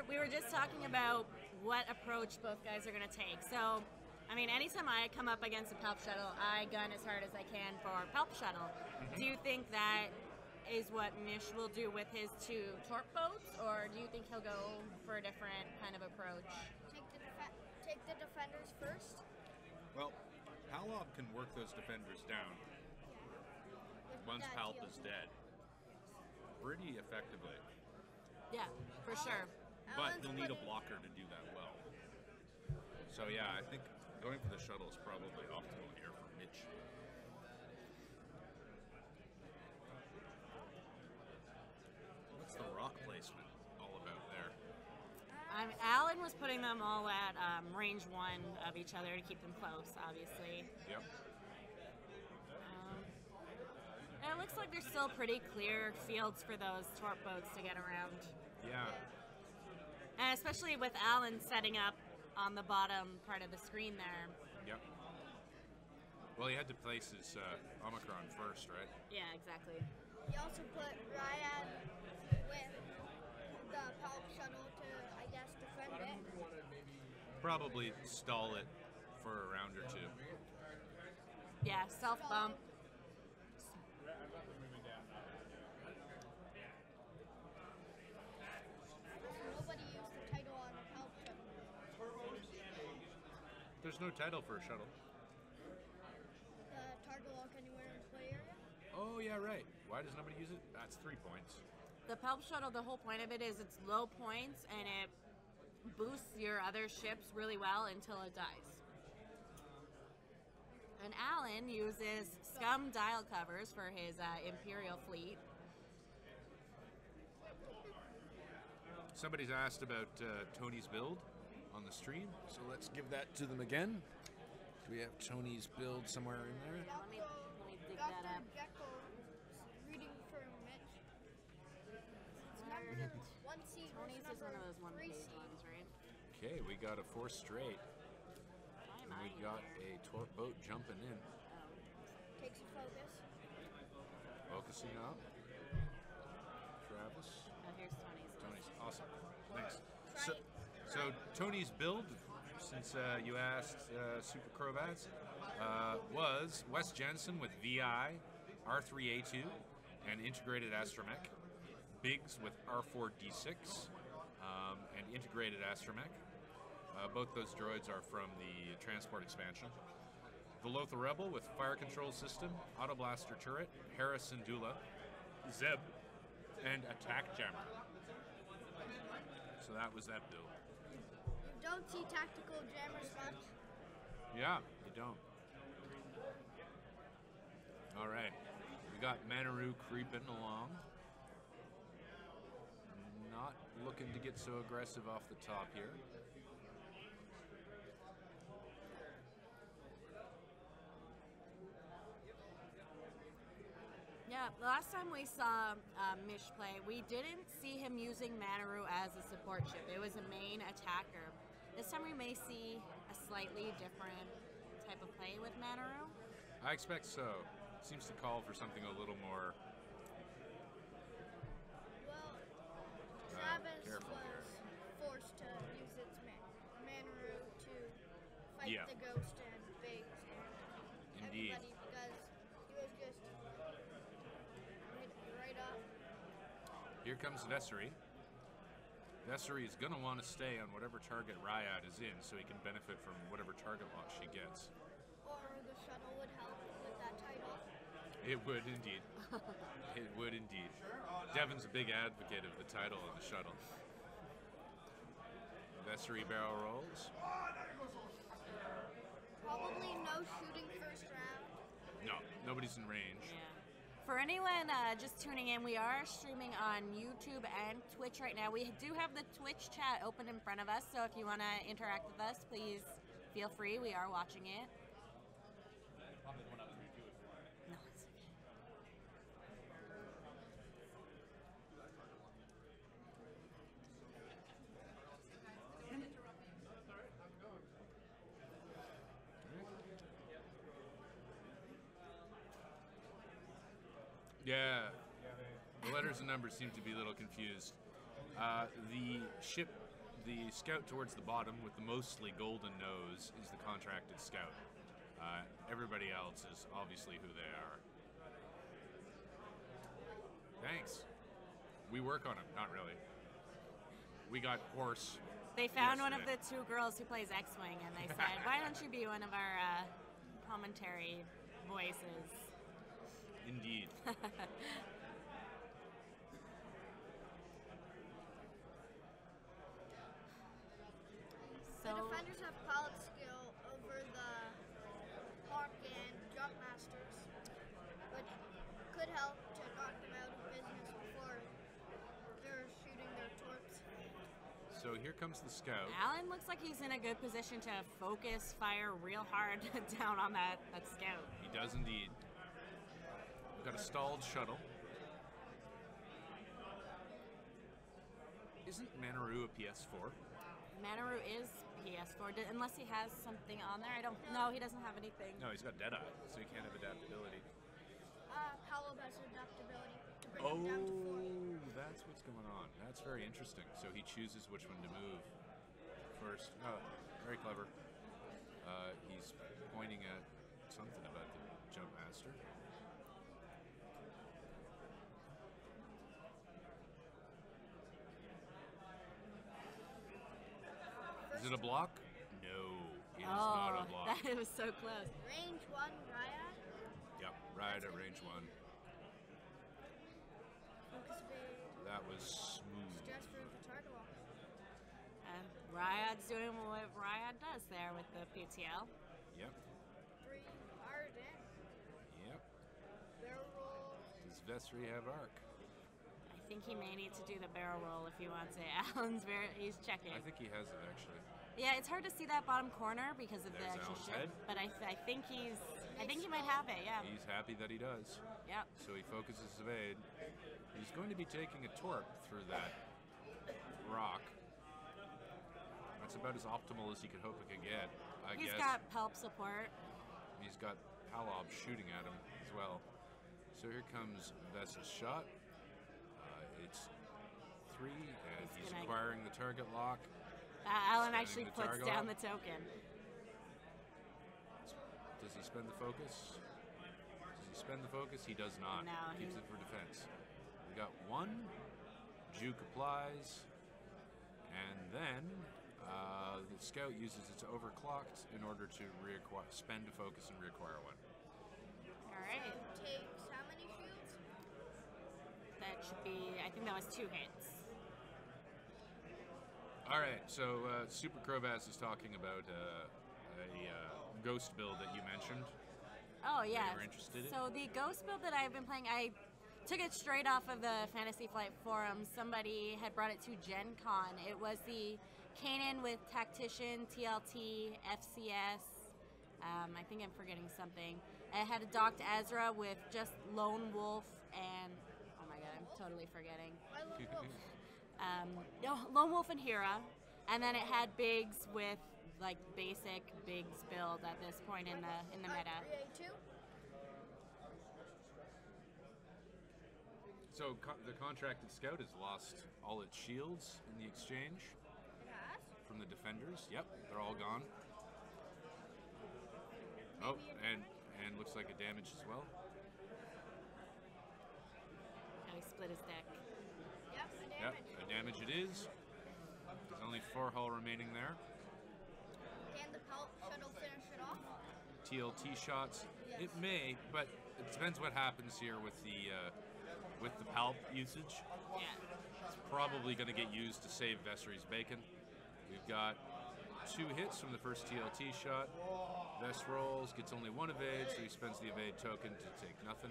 we were just talking about what approach both guys are going to take. So, I mean, anytime I come up against a Palp Shuttle, I gun as hard as I can for Palp Shuttle. Do you think that is what Mich will do with his two torp boats, or do you think he'll go for a different kind of approach? Take the defenders first. Well, Palop can work those defenders down once Palp is dead pretty effectively. Yeah, for sure. But you'll need a blocker to do that well. So yeah, I think going for the shuttle is probably optimal here for Mich. What's the rock placement all about there? Alan was putting them all at range 1 of each other to keep them close, obviously. Yep. And it looks like there's still pretty clear fields for those torp boats to get around. Yeah. And especially with Alan setting up on the bottom part of the screen there. Yep. Well, he had to place his Omicron first, right? Yeah, exactly. He also put Ryad with the Palp Shuttle to, I guess, defend it. Probably stall it for a round or two. Yeah, self-bump. Nobody used the title on the Palp Shuttle. There's no title for a shuttle. The target lock anywhere in the play area. Oh, yeah, right. Why does nobody use it? That's 3 points. The Palp Shuttle, the whole point of it is it's low points and it boosts your other ships really well until it dies. And Alan uses Scum dial covers for his Imperial fleet. Somebody's asked about Tony's build on the stream, so let's give that to them again. Do we have Tony's build somewhere in there? Let me dig that up. Reading for Mich. It's numbered 1C. Tony's is one of those one-page ones, right? Okay, we got a 4 straight. Why am And I we in got here? a torp boat jumping in. Takes a focus. Focusing up. Travis. Oh, here's Tony's. Tony's awesome. Thanks. Try- So Tony's build, since you asked Super Crowbats, was Wes Jensen with VI, R3A2, and integrated astromech. Biggs with R4D6 and integrated astromech. Both those droids are from the transport expansion. The Lothar Rebel with fire control system, auto blaster turret, Harris Syndulla, Zeb, and attack jammer. So that was that build. You don't see tactical jammers much. Yeah, you don't. All right, we got Manaru creeping along. Not looking to get so aggressive off the top here. Yeah, the last time we saw Mich play, we didn't see him using Manaru as a support ship. It was a main attacker. This time we may see a slightly different type of play with Manaru. I expect so. Seems to call for something a little more Well, Travis careful was here. forced to use its Manaru to fight Yeah. the Ghost and Biggs and Indeed. everybody because he was just right up. Here comes Vessery. Vessery is going to want to stay on whatever target Ryad is in so he can benefit from whatever target lock she gets. Or the shuttle would help with that title. It would indeed. It would indeed. Devin's a big advocate of the title on the shuttle. Vessery barrel rolls. Probably no shooting first round. No, nobody's in range. Yeah. For anyone just tuning in, we are streaming on YouTube and Twitch right now. We do have the Twitch chat open in front of us, so if you want to interact with us, please feel free. We are watching it. No, it's okay. Yeah, the letters and numbers seem to be a little confused. The ship the scout towards the bottom with the mostly golden nose is the contracted scout. Everybody else is obviously who they are. Thanks. We work on them, not really. We got horse. They found one of yesterday. the 2 girls who plays X-Wing, and they said, why don't you be one of our commentary voices? Indeed. The So, defenders have pilot skill over the Hawk and Jump Masters, which could help to knock them out of business before they're shooting their torps. So here comes the scout. Alan looks like he's in a good position to focus fire real hard down on that scout. He does indeed. We've got a stalled shuttle. Isn't Manaru a PS4? Manaru is PS4, unless he has something on there. I don't know. He doesn't have anything. No, he's got Deadeye, so he can't have adaptability. Paolo has adaptability to bring him down to 4. That's what's going on. That's very interesting. So he chooses which one to move first. Oh, very clever. He's pointing at something about the Jump Master. Is it a block? No, it is not a block. That was so close. Range 1, Ryad. Yep, right at range 1. Focus evade. That was smooth. Stress for the target lock. Ryad's doing what Ryad does there with the PTL. Yep, 3, Arden. yep. Barrel roll. Does Vesri have arc? I think he may need to do the barrel roll if he wants it. He's checking. I think he has it actually. Yeah, it's hard to see that bottom corner because of the There's extra Alan's ship, head. but I think he might have it. Yeah. He's happy that he does. Yep. So he focuses evade. He's going to be taking a torp through that rock. That's about as optimal as he could hope it could get, I He's guess. got Pelp support. He's got Palob shooting at him as well. So here comes Vess's shot. It's 3, and he's gonna- acquiring the target lock. Alan Spending actually the puts target down lock. the token. Does he spend the focus? Does he spend the focus? He does not. No, Keeps he- it for defense. We got 1. Juke applies. And then the scout uses its overclocked in order to spend a focus and reacquire 1. All right. Takes how many shields? That should be. I think that was 2 hits. All right, so Super Crowbass is talking about a ghost build that you mentioned. Oh yeah. were interested in? So the ghost build that I've been playing, I took it straight off of the Fantasy Flight forum. Somebody had brought it to Gen Con. It was the Kanan with Tactician, TLT, FCS. I think I'm forgetting something. It had a docked Ezra with just Lone Wolf and oh my god, I'm totally forgetting. I love wolf. No, Lone Wolf and Hera, and then it had Biggs with like basic Biggs build at this point in the meta. 3A2. So the contracted scout has lost all its shields in the exchange It has. from the defenders. Yep, they're all gone. Oh, and looks like a damage as well. How he split his deck. Yep, a Yep, damage. a damage it is. There's only 4 hull remaining there. Can the Pelt shuttle finish it off? TLT shots. Yes. It may, but it depends what happens here with the palp usage. Yeah. It's probably going to get used to save Vesri's bacon. We've got 2 hits from the first TLT shot. Ves rolls, gets only 1 evade, so he spends the evade token to take nothing.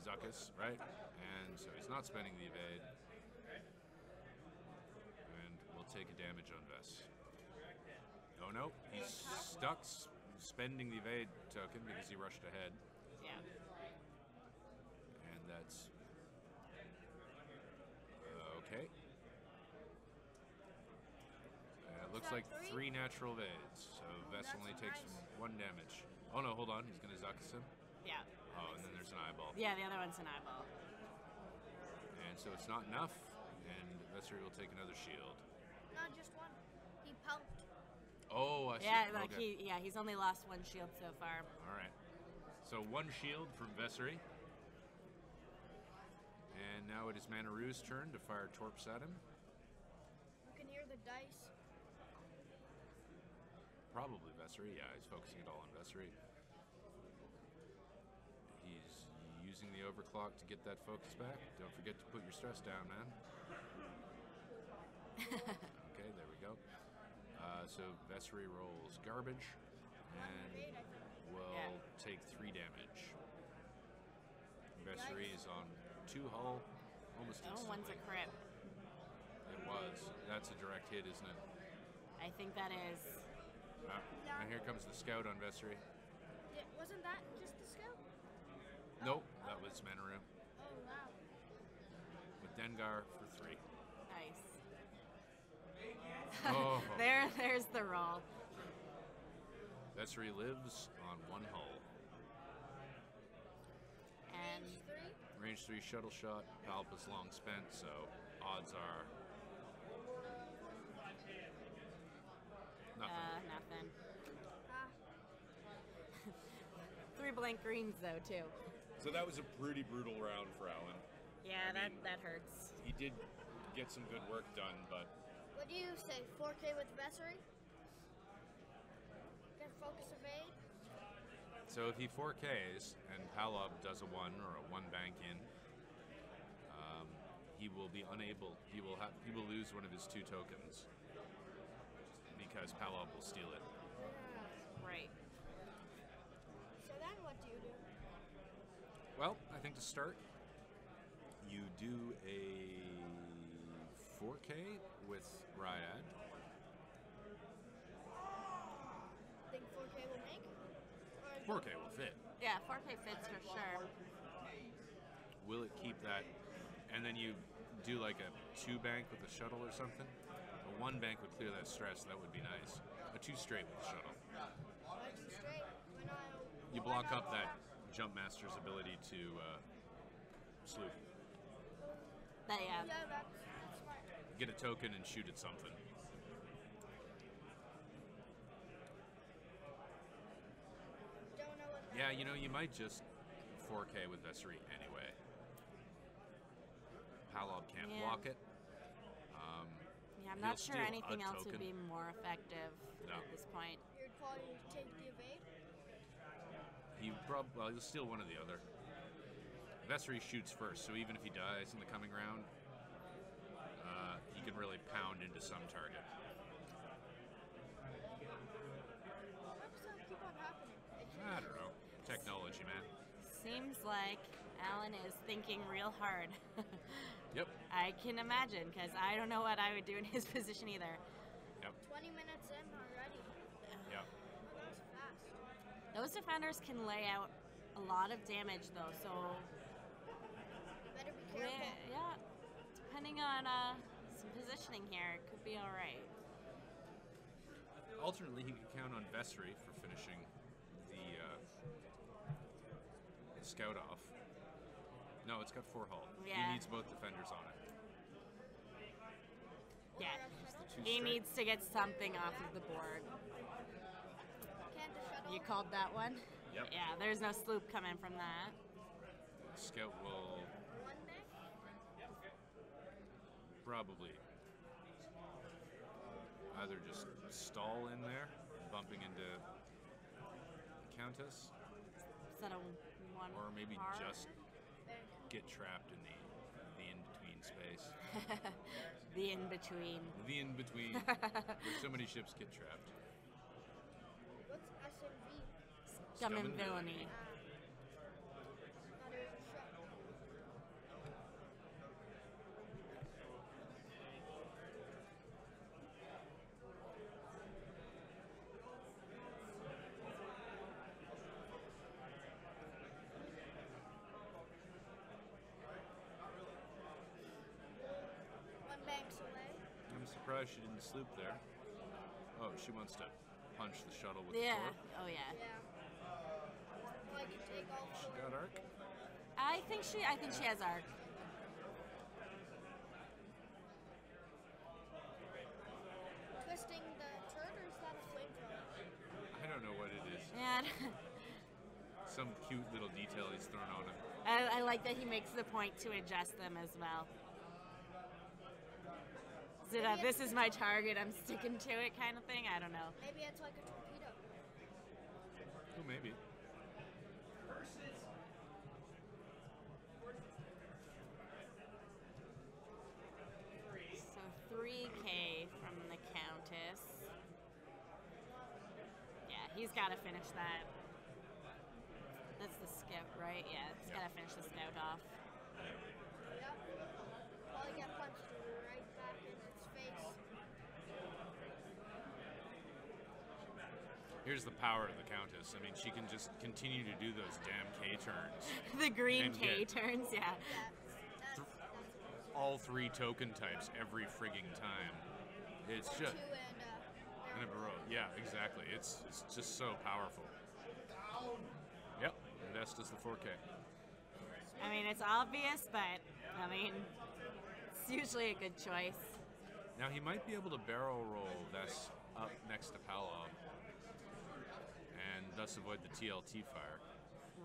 Zuckus, right? And so he's not spending the evade. And we'll take a damage on Ves. Oh no, he's stuck spending the evade token because he rushed ahead. Yeah. And that's okay. It looks like 3 natural evades, so Ves That's only takes nice. 1 damage. Oh no, hold on, he's gonna Zuckus him. Yeah. Oh, and then there's an eyeball. Yeah, the other one's an eyeball. And so it's not enough, and Vessery will take another shield. Not just one. He pumped. Oh, I see. Yeah, like Okay. he's only lost one shield so far. All right. So one shield from Vessery. And now it is Manaru's turn to fire torps at him. You can hear the dice. Probably Vessery. Yeah, he's focusing it all on Vessery. He's using the overclock to get that focus back. Don't forget to put your stress down, man. Okay, there we go. So Vessery rolls garbage and will take 3 damage. Vessery is on 2 hull almost Oh, instantly. one's a crit. It was. That's a direct hit, isn't it? I think that is. And here comes the scout on Vessery. Wasn't that just the scout? Nope, that was Manaru. Oh, wow. With Dengar for 3. Nice. Oh. There's the roll. Vessery lives on 1 hull. And Range 3? Range 3 shuttle shot. Palpa's long spent, so odds are nothing. nothing. Ah, 3 blank greens though too. So that was a pretty brutal round for Alan. Yeah, I mean- that hurts. He did get some good work done, but what do you say? 4K with Vessery? Get focus evade? so if he 4Ks and Palop does a 1 or a 1 bank in, he will be unable. He will lose one of his 2 tokens because Palop will steal it. Right. So then what do you do? Well, I think to start, you do a 4K with Ryad. Think 4K will make? Or 4K will fit. Yeah, 4K fits for sure. Will it keep that? And then you do like a 2 bank with a shuttle or something. A 1 bank would clear that stress. That would be nice. A 2 straight with the shuttle. why too straight? When I You block up that jump master's ability to sloop. Yeah. Yeah, that's smart. Get a token and shoot at something. Don't know what that Yeah, you know, you might just 4K with Vessery anyway. Palop can't Yeah. block it. Yeah, I'm He'll not sure steal anything a else would token. be more effective No. at this point. You'd probably take the evade? He'll steal one or the other. Vessery shoots first, so even if he dies in the coming round, he can really pound into some target. Why does that keep on happening? I don't know. Technology, man. Seems like Alan is thinking real hard. Yep. I can imagine, because I don't know what I would do in his position either. Yep. 20 minutes in already. Yep. Oh, that was fast. Those defenders can lay out a lot of damage, though, so Better be careful. yeah, depending on some positioning here, it could be all right. Alternately, he could count on Vessery for finishing the scout off. No, it's got 4 hull. Yeah. He needs both defenders on it. Yeah, Just the 2 he straight. needs to get something off of the board. Can't the shuttle? You called that one? Yep. Yeah, there's no sloop coming from that. Scout will 1 bank? probably either just stall in there, bumping into the Countess, Instead of one or maybe card. just Bank. get trapped in the in-between space. The in-between. The in-between, where so many ships get trapped. What's SMV? Scum and villainy. Not even a shot. One bank's away. I'm surprised she didn't sloop there. Oh, she wants to punch the shuttle with Yeah. the torp. Oh, yeah. Yeah. I can take all She four. got arc. I think she has arc. Twisting the turret, or is that a flamethrower? I don't know what it is. Yeah. Some cute little detail he's thrown on him. I like that he makes the point to adjust them as well. Is it a, this is my target, I'm sticking to it kind of thing? I don't know. Maybe it's like a torpedo. Oh, maybe. So 3K from the Countess. Yeah, he's got to finish that. That's the scout, right? Yeah, he's got to finish the scout off. Yep. Probably get punched right back in its face. Here's the power of the Countess. I mean, she can just continue to do those damn K turns. The green And K get- turns, yeah. That's All three token types every frigging time. It's two just and in a row. Yeah, exactly. It's just so powerful. Yep. Best is the 4K. I mean, it's obvious, but, I mean, it's usually a good choice. Now he might be able to barrel roll Vess up next to Palov and thus avoid the TLT fire.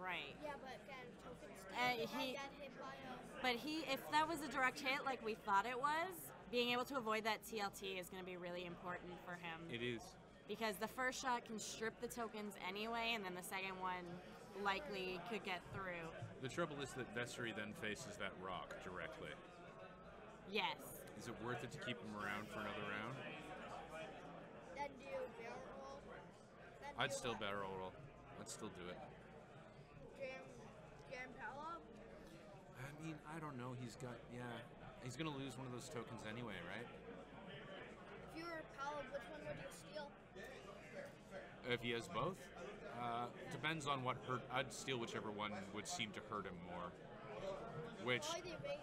Right. yeah, but again, tokens he- get hit by a But if that was a direct hit like we thought it was, being able to avoid that TLT is going to be really important for him. It is. Because the first shot can strip the tokens anyway, and then the second one likely could get through. The trouble is that Vessery then faces that rock directly. Yes. Is it worth it to keep him around for another round? then do barrel roll. Then I'd do still what? barrel roll. I'd still do it. Jam Palov. I mean, I don't know. He's going to lose one of those tokens anyway, right? If you were Palov, which one would you steal? If he has both? Depends on what hurt. I'd steal whichever one would seem to hurt him more. Which, Probably the evade.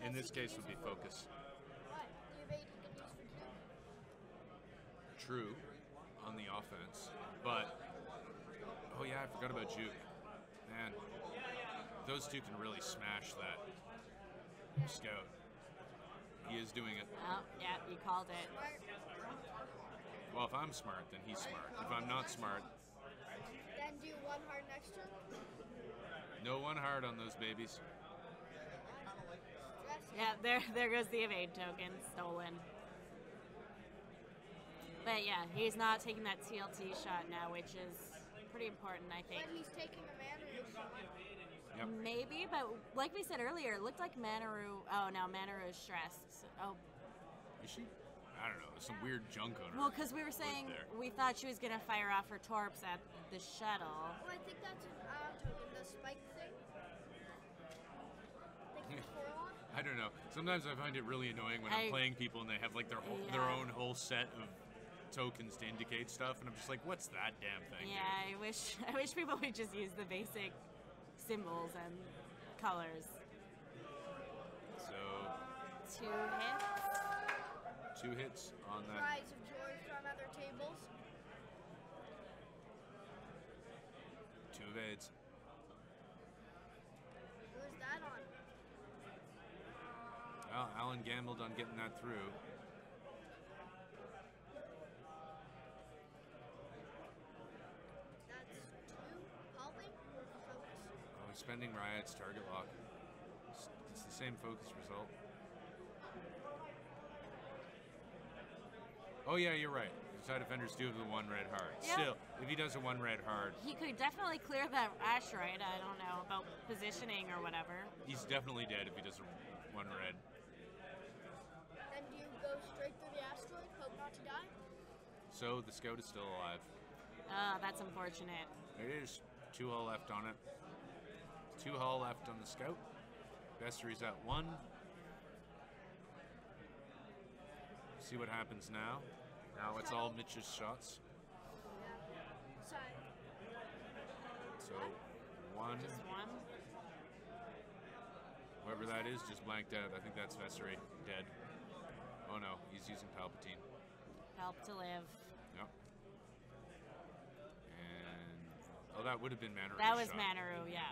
in 'cause this he can case, use would be it for- focus. What? The evade he can use for two. True, on the offense. But, oh yeah, I forgot about Juke. Man, those two can really smash that scout. He is doing it. Oh, yeah, you called it. Smart. Well, if I'm smart, then he's smart. If I'm not smart, Then do one hard next turn. no one hard on those babies. Stress. Yeah, there goes the evade token, stolen. But yeah, he's not taking that TLT shot now, which is pretty important, I think. But he's taking a mana shot. Yep. Maybe, but like we said earlier, it looked like Manaru. Oh no, Manaru is stressed. Oh, Is she? I don't know. There's some weird junk on her. well, because we were saying there. we thought she was gonna fire off her torps at the shuttle. Oh, I think that's an token, the spike thing. I think it's for on. I don't know. Sometimes I find it really annoying when I'm I- playing people and they have like their Yeah. own whole set of tokens to indicate stuff, and I'm just like, what's that damn thing? Yeah, I wish people would just use the basic symbols and colors. So 2 hits. 2 hits on that. Cries of joy from other tables. 2 evades. Who's that on? Well, Alan gambled on getting that through. That's 2. Halving or focus? Oh, he's spending Riot's target lock. It's the same focus result. Oh yeah, you're right. Side defenders do have the 1 red hard. Yeah. Still, if he does a 1 red hard, He could definitely clear that asteroid. I don't know about positioning or whatever. he's definitely dead if he does a 1 red. Then do you go straight through the asteroid, hope not to die? So the scout is still alive. That's unfortunate. There is 2 hull left on it. 2 hull left on the scout. Vessery's at 1. See what happens now. Now it's all Mitch's shots. Yeah. Side. So 1, Just 1. whoever that is, just blanked out. I think that's Vessery dead. Oh no, he's using Palpatine. Help to live. Yep. And oh, that would have been Manaru. That was shot. Manaru, yeah.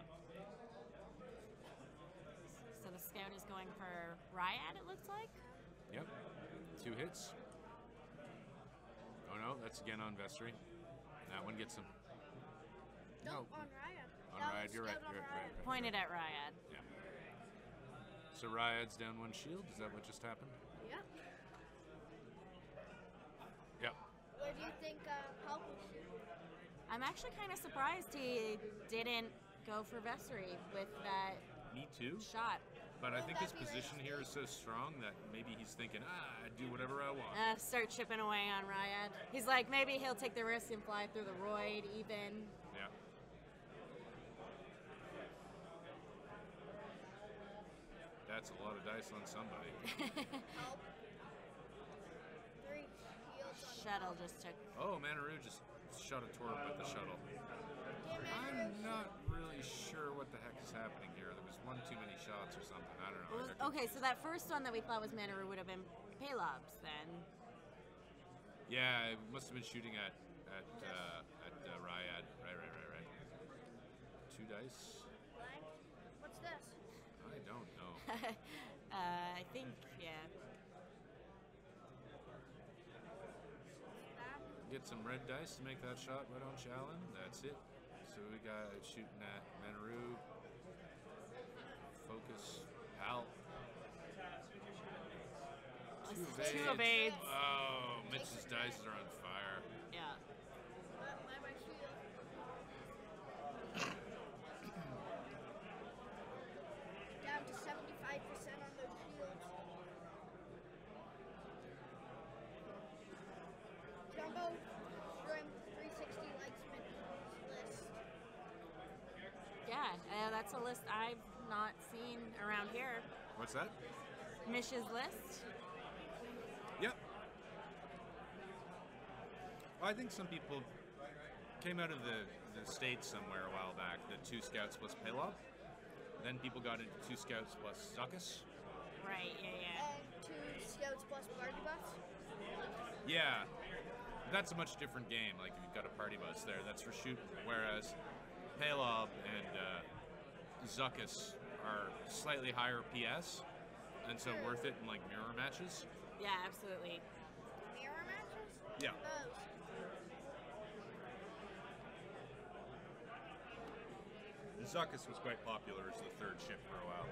So the scout is going for Ryad, it looks like. Yep. 2 hits. Oh no, that's again on Vessery. That one gets him. No, on Ryan. On That Ryad, was you're right. scout on You're Ryan. right. Pointed at Ryad. Yeah. So Ryad's down 1 shield. Is that what just happened? Yep. Yep. Where do you think Palp will shoot? I'm actually kind of surprised he didn't go for Vessery with that Me too. shot. But I think his That'd be position right. here is so strong that maybe he's thinking, I do whatever I want. Start chipping away on Ryad. He's like, maybe he'll take the risk and fly through the Roid even. Yeah. That's a lot of dice on somebody. Palp. 3 shields on Shuttle just took. Oh, Manaru just shot a torp with the shuttle. Damn it, I'm Bruce. not really sure what the heck is happening here. There was one too many shots or something. I don't know. I got Okay, so confused. that first one that we thought was Manaru would have been Palob's then. Yeah, it must have been shooting at Ryad. Right. 2 dice. Blank. What's this? I don't know. I think, yeah. That. Get some red dice to make that shot right on Shalin. That's it. So we got shooting at Manaru. Focus. Pal. Two evades. Oh, Mitch's dice are on fire. Yeah. My shield. Down to 75% on those shields. Jumbo Shrimp 360 likes Mitch's list. Yeah, that's a list I've not seen around here. What's that? Mish's list. Yep. Well, I think some people came out of the States somewhere a while back, the 2 scouts plus Palob. Then people got into 2 scouts plus Zuckus. Right, yeah. And 2 scouts plus party bus. Yeah, that's a much different game. Like, if you've got a party bus there, that's for shooting. Whereas Palob and Zuckus are slightly higher PS, and so worth it in like mirror matches. Yeah, absolutely. Mirror matches? Yeah. Those. And Zuckus was quite popular as the 3rd ship for a while.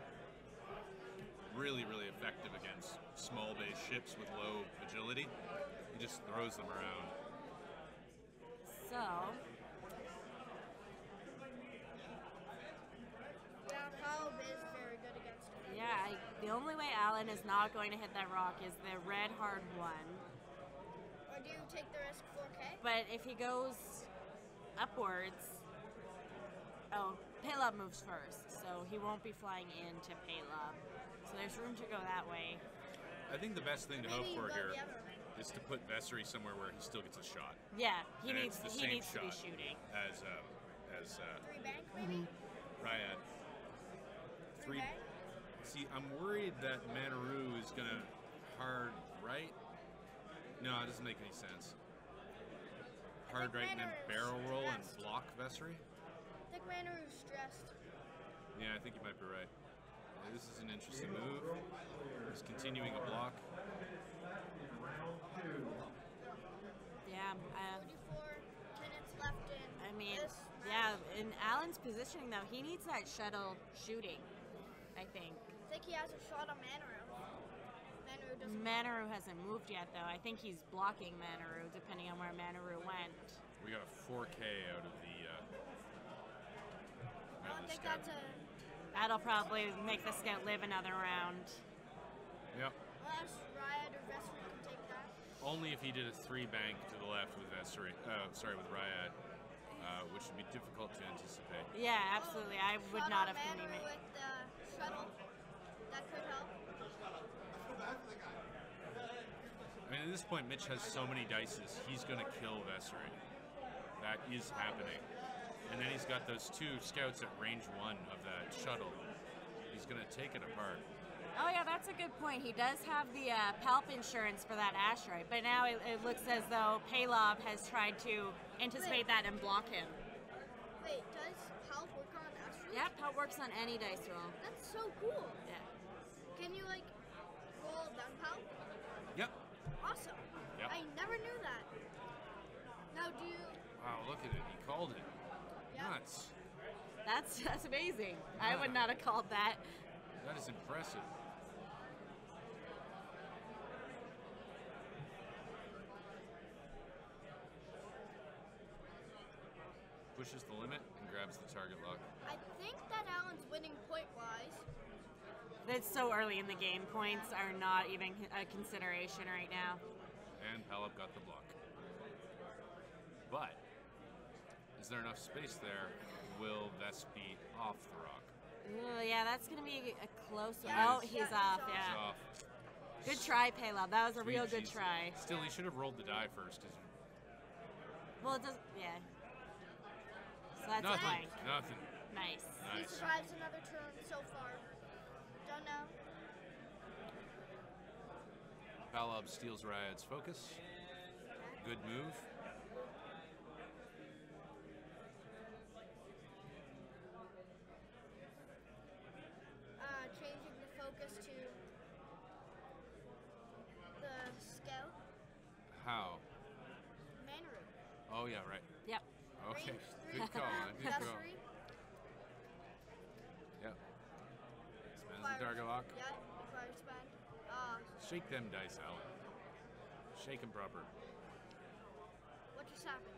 Really, really effective against small base ships with low agility. He just throws them around. So, Yeah, Palp is very good against it. yeah, the only way Alan is not going to hit that rock is the red hard one. Or do you take the risk 4K? But if he goes upwards, Palob moves first, so he won't be flying into Palob. So there's room to go that way. I think the best thing to hope Maybe you for go here the other way. is to put Vessery somewhere where he still gets a shot. Yeah, he And needs it's the he same needs to be shot shooting. as 3 bank, maybe? Ryad. 3. bank? See, I'm worried that Manaru is gonna hard right. No, it doesn't make any sense. Hard think right and then Manaru's barrel roll and stressed. block Vessery. I think Manaru's stressed. Yeah, I think you might be right. Yeah, this is an interesting move. He's continuing a block. Yeah, 44 minutes left in I mean, this. yeah, in Alan's positioning though, he needs that shuttle shooting, I think. I think he has a shot on Manaru. Manaru doesn't. Manaru hasn't moved yet though. I think he's blocking Manaru depending on where Manaru went. We got a 4K out of the. I don't think that's a. That'll probably make the scout live another round. Yep. Unless Riot or Vessery can take that. Only if he did a 3 bank to the left with Vessery. With Ryad, which would be difficult to anticipate. Yeah, absolutely. I would Shot not on have been Manaru even. with the shuttle. That could help. I mean, at this point, Mich has so many dices, he's going to kill Vessery. That is happening. And then he's got those 2 scouts at range 1 of that shuttle. He's going to take it apart. Oh yeah, that's a good point. He does have the Palp insurance for that asteroid, but now it looks as though Palob has tried to anticipate that and block him. Wait, does Palp work on asteroids? Yep, how it works on any dice roll. That's so cool. Yeah. Can you like roll down Palp? Yep. Awesome. Yep. I never knew that. Now do you? Wow, look at it. He called it. Yeah. Nuts. That's amazing. I would not have called that. That is impressive. Pushes the limit and grabs the target lock. I think that Alan's winning point-wise. It's so early in the game. Points are not even a consideration right now. And Palop got the block. But, is there enough space there? Will Vest be off the rock? Ooh, yeah, that's going to be a close one. Yeah, Oh, he's off, He's yeah. off. Good try, Palop. That was a real good Jeez. try. Still, he should have rolled the die first. Well, it doesn't, yeah. So that's a Nothing. blank. Nothing. Nice. He Nice. survives another turn so far. Don't know. Palop steals Ryad's focus. Good move. Changing the focus to the scout. How? Manaru. Oh, yeah, right. Yep. Okay. Range 3. Good call, man. Good call. Vessery. Yep. Spends the target lock. Yeah, fire spend. Shake them dice, Alan. Shake them proper. What just happened?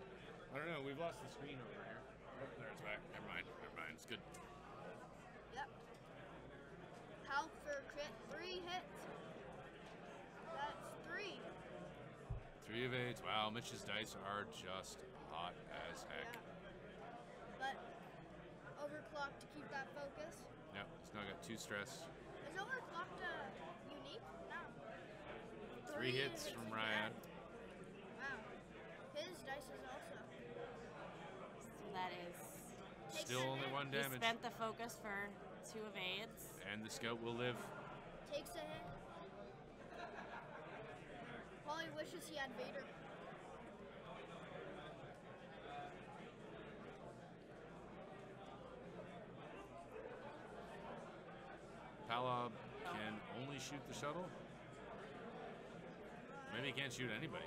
I don't know. We've lost the screen over here. Oh, there it's back. Never mind. Never mind. It's good. Yep. Palp for crit. 3 hits. That's 3. 3 of 8. Wow, Mitch's dice are just hot as heck. Yeah. But overclock to keep that focus. Yep. He's now got 2 stress. Is overclocked unique? No. 3 hits from Ryan. Wow. His dice is also. So that is. Takes Still a only hit. 1 He damage. spent the focus for 2 evades. And the scout will live. Takes a hit. Probably wishes he had Vader. Palop can only shoot the shuttle. Maybe he can't shoot anybody.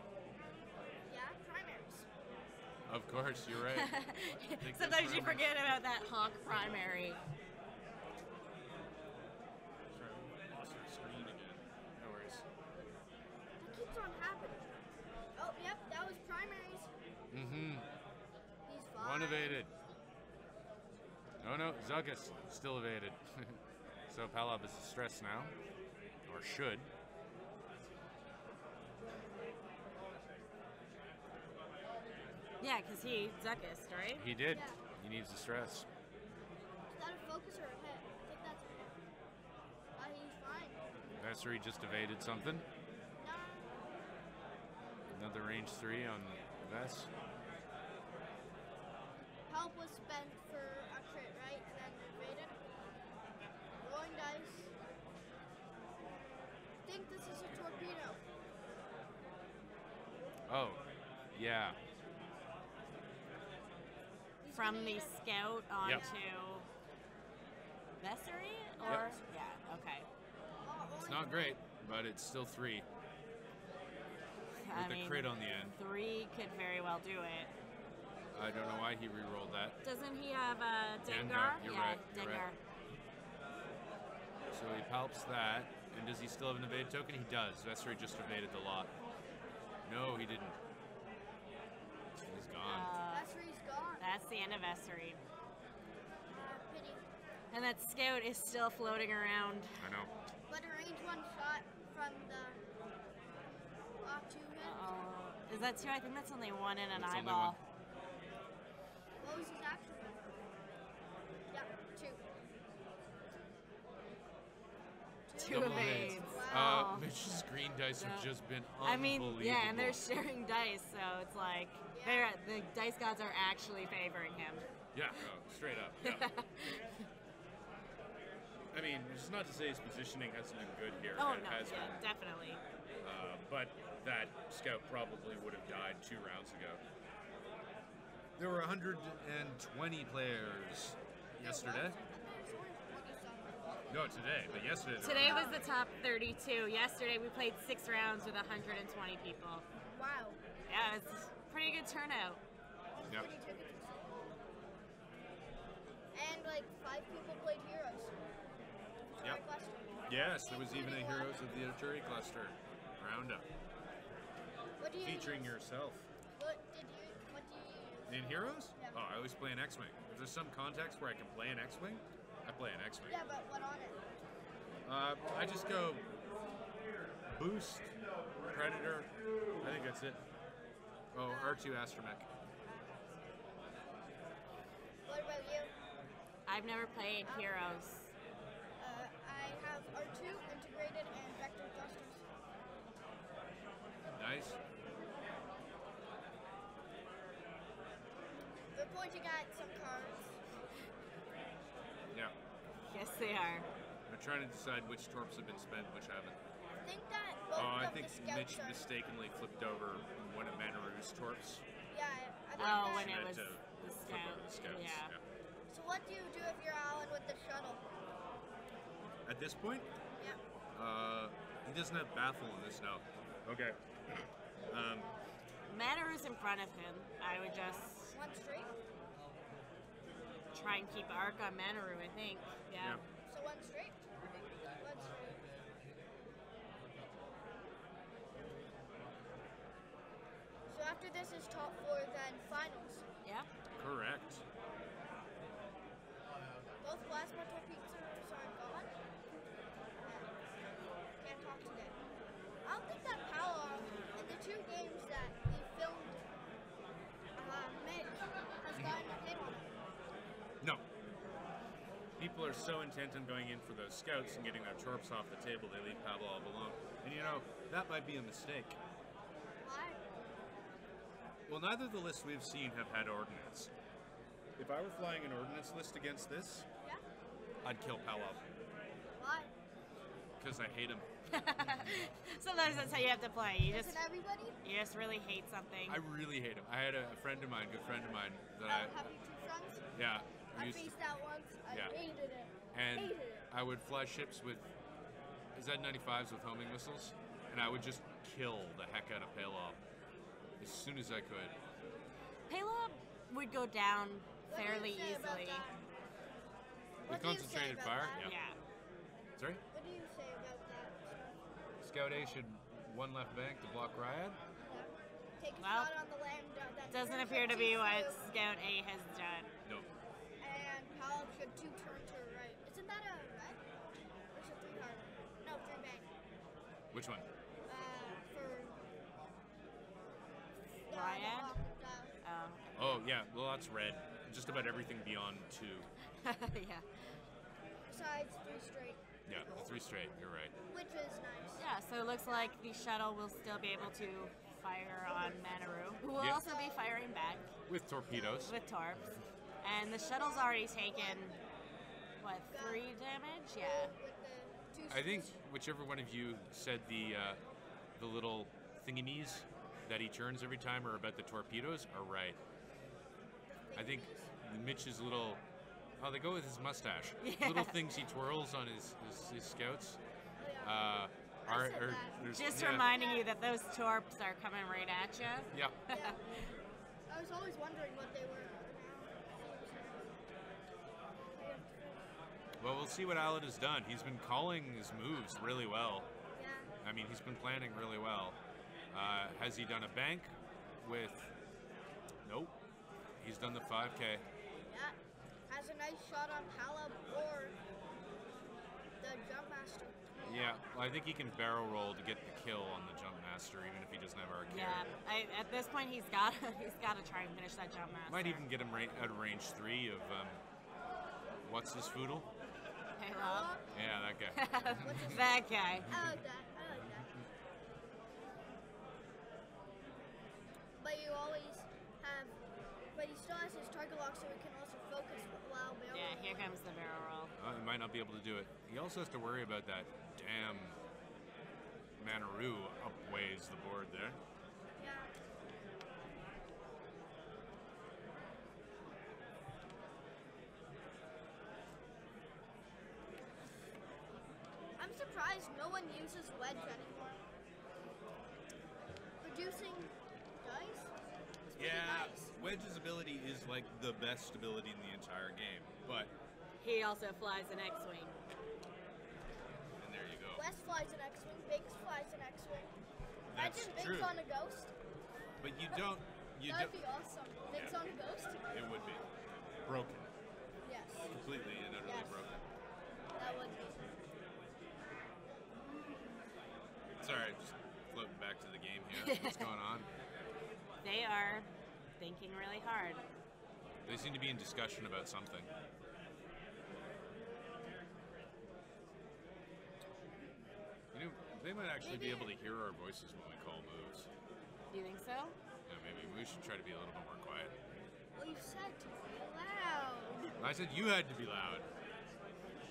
Yeah, primaries. Of course, you're right. Think Sometimes that's you primary. forget about that honk primary. Sorry, we lost our screen again. No worries. That keeps on happening. Oh, yep, that was primaries. Mm-hmm. He's fine. 1 evaded. Oh no, Zuckus still evaded. So Palop is stressed now. Or should. Yeah, because he Zuckist, right? He did. Yeah. He needs the stress. Is that a focus or a hit? I think that's a hit. He's fine. Vessery just evaded something. No. Another range 3 on Vess. Help was spent for a crit, right? And then evaded. Rolling dice. I think this is a torpedo. Oh, yeah. He's From gonna the get a- scout Yep. onto Vessery? Or yeah, okay. It's not great, but it's still 3. I With a mean, crit on the end. 3 could very well do it. I don't know why he re-rolled that. Doesn't he have a Dengar? Dengar, you're yeah, right, you're Dengar. right. So he palps that. And does he still have an evade token? He does. Vessery just evaded the lot. No, he didn't. He's gone. Vessery's gone. That's the end of Vessery. Pity. And that scout is still floating around. I know. But a range 1 shot from the 2 hit. Oh, is that 2? I think that's only 1 in an That's only eyeball. What was his action? Yeah, 2. 2 Double evades. evades. Wow. Mitch's green dice have Yeah. just been I mean, unbelievable. yeah, and they're sharing dice, so it's like the dice gods are actually favoring him. Yeah, no, straight up. Yeah. I mean, it's not to say his positioning hasn't been good here. Oh It no, has yeah, been. definitely. But that scout probably would have died 2 rounds ago. There were 120 players yesterday. No, today, but yesterday. Today was the top 32. Yesterday we played 6 rounds with 120 people. Wow. Yeah, it's a pretty good turnout. Yeah. And like 5 people played Heroes. Yep. Yes, there was even a Heroes of the Artillery Cluster roundup What do you featuring use? yourself. What do you use? In Heroes? Yeah. Oh, I always play an X-Wing. If there's some context where I can play an X-Wing, I play an X-Wing. Yeah, but what on it? I just go Boost, Predator. I think that's it. Oh, R2 Astromech. What about you? I've never played Heroes. I have R2 integrated and vector thrusters. Nice. They're pointing at some cards. Yeah. Yes, they are. I'm trying to decide which torps have been spent, which haven't. I think that both Oh, I of think the scouts Mich are. mistakenly flipped over one of Manaru's torps. Yeah, I think Oh, that. when it Meant was to the flip over the scout. scouts. Yeah. So what do you do if you're Alan with the shuttle? At this point, Yeah. he doesn't have baffle in this now. Okay. Manaru's in front of him. I would just One straight. try and keep arc on Manaru, I think. Yeah. So one straight. One straight. So after this is top 4, then finals. Yeah. Correct. Both plasma torpedoes are gone. Can't talk today. I don't think that power in the 2 games that we filmed, Mich has gotten a hit on it. No. People are so intent on going in for those scouts and getting their torps off the table, they leave Pavlov alone. And you know, that might be a mistake. Why? Well, neither of the lists we've seen have had ordnance. If I were flying an ordnance list against this, Yeah. I'd kill Pavlov. Why? Because I hate him. Sometimes that's how you have to play. You Isn't everybody? just really hate something. I really hate him. I had a friend of mine, good friend of mine, that I, Have you 2 friends? yeah, I we used to, faced that once. I Yeah. hated it. and hated it. I would fly ships with Z-95s with homing missiles, and I would just kill the heck out of Pavlov as soon as I could. Paylob would go down What do you fairly say about easily. that? With What do you say concentrated about fire? that? Yeah. Yeah. Sorry? What do you say about that? Scout A should one left bank to block Ryad. Yeah. Take a Well, shot on the lambda. Then Doesn't turn appear to to be what two, Scout A has done. No. And Paul should 2 turn to right. Isn't that a red? Or is it 3 hard? No, 3 bang. Which one? For Ryan? Oh. Oh, yeah. Well, that's red. Just about everything beyond 2. Yeah. Besides 3 straight, Yeah, 3 straight. You're right. which is nice. Yeah, so it looks like the shuttle will still be able to fire on Manaru, who will Yeah. also be firing back With torpedoes. with torps. And the shuttle's already taken, what, 3 damage? Yeah. With the 2 I think straight. whichever one of you said the little thingamies that he turns every time are about the torpedoes are right. I think Mitch's little... Oh, they go with his mustache. Yeah. Little things he twirls on his scouts. Oh, yeah. Are said that. there's- Just yeah, reminding you that those torps are coming right at you. Yeah. Yeah. I was always wondering what they were Well, we'll see what Alad has done. He's been calling his moves really well. Yeah. I mean, he's been planning really well. Has he done a bank with... Nope. He's done the 5K. Yeah. Has a nice shot on Palab or the jump master. Yeah, well, I think he can barrel roll to get the kill on the jump master, even if he doesn't have arc Yeah, at this point he's got to try and finish that jump master. Might even get him out of range 3 of what's his foodle? Paylob. Yeah, that guy. That guy. I like that. I like that. But you always have. But he still has his target lock, so he can also focus while barrel. Yeah, here comes the barrel roll. He might not be able to do it. He also has to worry about that damn Manaru upways the board there. Yeah. surprised no one uses wedge anymore. Reducing dice? It's pretty Yeah, nice. Wedge's ability is like the best ability in the entire game, but He also flies an X-wing. and there you go. West flies an X-Wing, Biggs flies an X-Wing. That's Imagine Biggs true. on a ghost. But you don't. That'd be awesome. Biggs on a ghost? It would be broken, Yes. completely and utterly Yes. broken. That would be. Sorry, just floating back to the game here. What's going on? They are thinking really hard. They seem to be in discussion about something. You know, they might actually be able to hear our voices when we call moves. Do you think so? Yeah, maybe we should try to be a little bit more quiet. Well, you said to be loud. I said you had to be loud.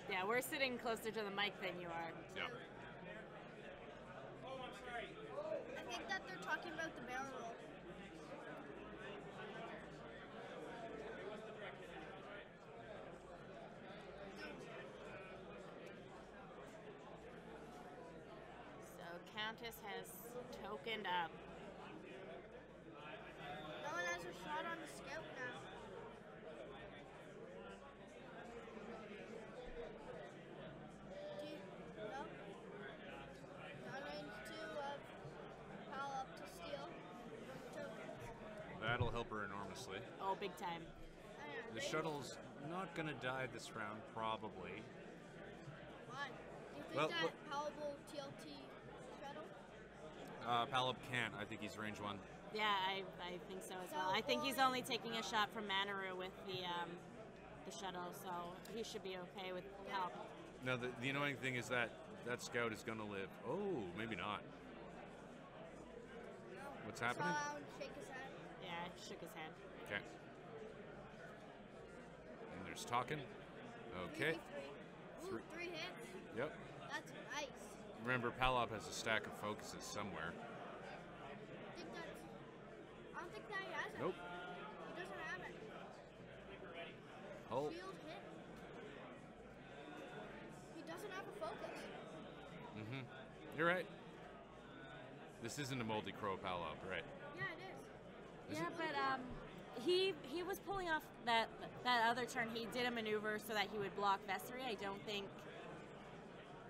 Yeah, we're sitting closer to the mic than you are. Yeah. I think that they're talking about the barrel roll. So Countess has tokened up. No one has a shot on the scout now. No? Not range 2 of pal up to steal tokens. That'll help her enormously. Oh, big time. The shuttle's not going to die this round, probably. Why? Do you think Well, that look- palatable TLT shuttle? Palab can't. I think he's range 1. Yeah, I think so as well. I think he's only taking a shot from Manaru with the shuttle, so he should be okay with help. No, the annoying thing is that that scout is going to live. Oh, maybe not. No. What's Saw happening? Alan shake his head. Yeah, shook his head. Okay. And there's talking. Okay. 3v3. Ooh, 3 hits. Yep. That's nice. Remember, Palop has a stack of focuses somewhere. I don't think that he has it. Nope. He doesn't have it. Oh. Shield hit. He doesn't have a focus. Mm-hmm. You're right. This isn't a moldy crow Palop, right? Yeah, it is. Is Yeah, it? but he was pulling off that other turn. He did a maneuver so that he would block Vessery. I don't think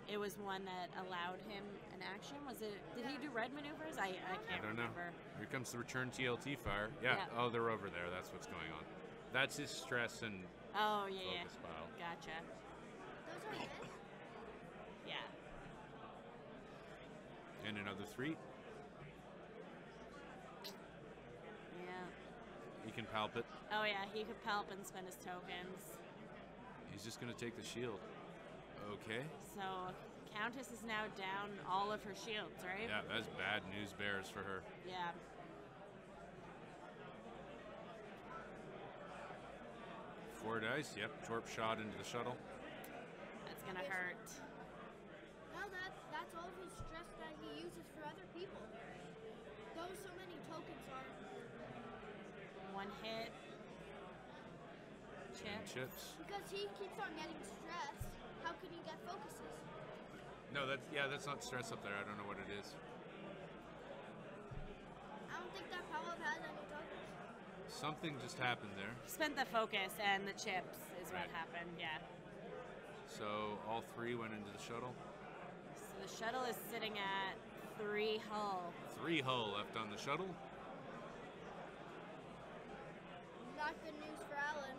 it was one that allowed him an action. Was it? Did he do red maneuvers? I I can't don't know. remember. Here comes the return TLT fire. Yeah. Yeah. Oh, they're over there. That's what's going on. That's his stress and Oh yeah, focus pile. gotcha. Those are hits. Yeah. And another 3. Yeah. He can palp it. Oh yeah, he could help and spend his tokens. He's just going to take the shield. Okay. So Countess is now down all of her shields, right? Yeah, that's bad news bears for her. Yeah. Four dice. Yep. Torp shot into the shuttle. That's gonna hurt. No, that's all of his stress that he uses for other people. Those so many tokens are. One hit. And Chip. chips. Because he keeps on getting stressed, how can he get focuses? No, that's not stress up there. I don't know what it is. I don't think that Paolo has any tokens. Something just happened there. He spent the focus and the chips is what Right. happened, yeah. So all 3 went into the shuttle. So the shuttle is sitting at 3 hull. 3 hull left on the shuttle. Not good news for Alan.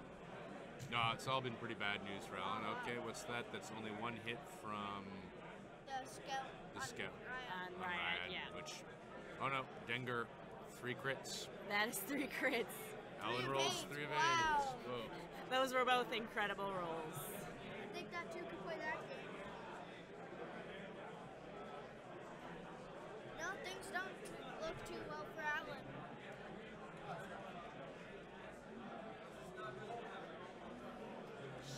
No, it's all been pretty bad news for Alan. Okay, what's that? That's only 1 hit from The scout. The on scout. Ryan. On Ryan, yeah. Which, oh no, Denger, 3 crits. That is 3 crits. Alan Three rolls evades, 3 evades. wow. Whoa. Those were both incredible rolls. I think that two could play that game. No, things don't look too well for Alan.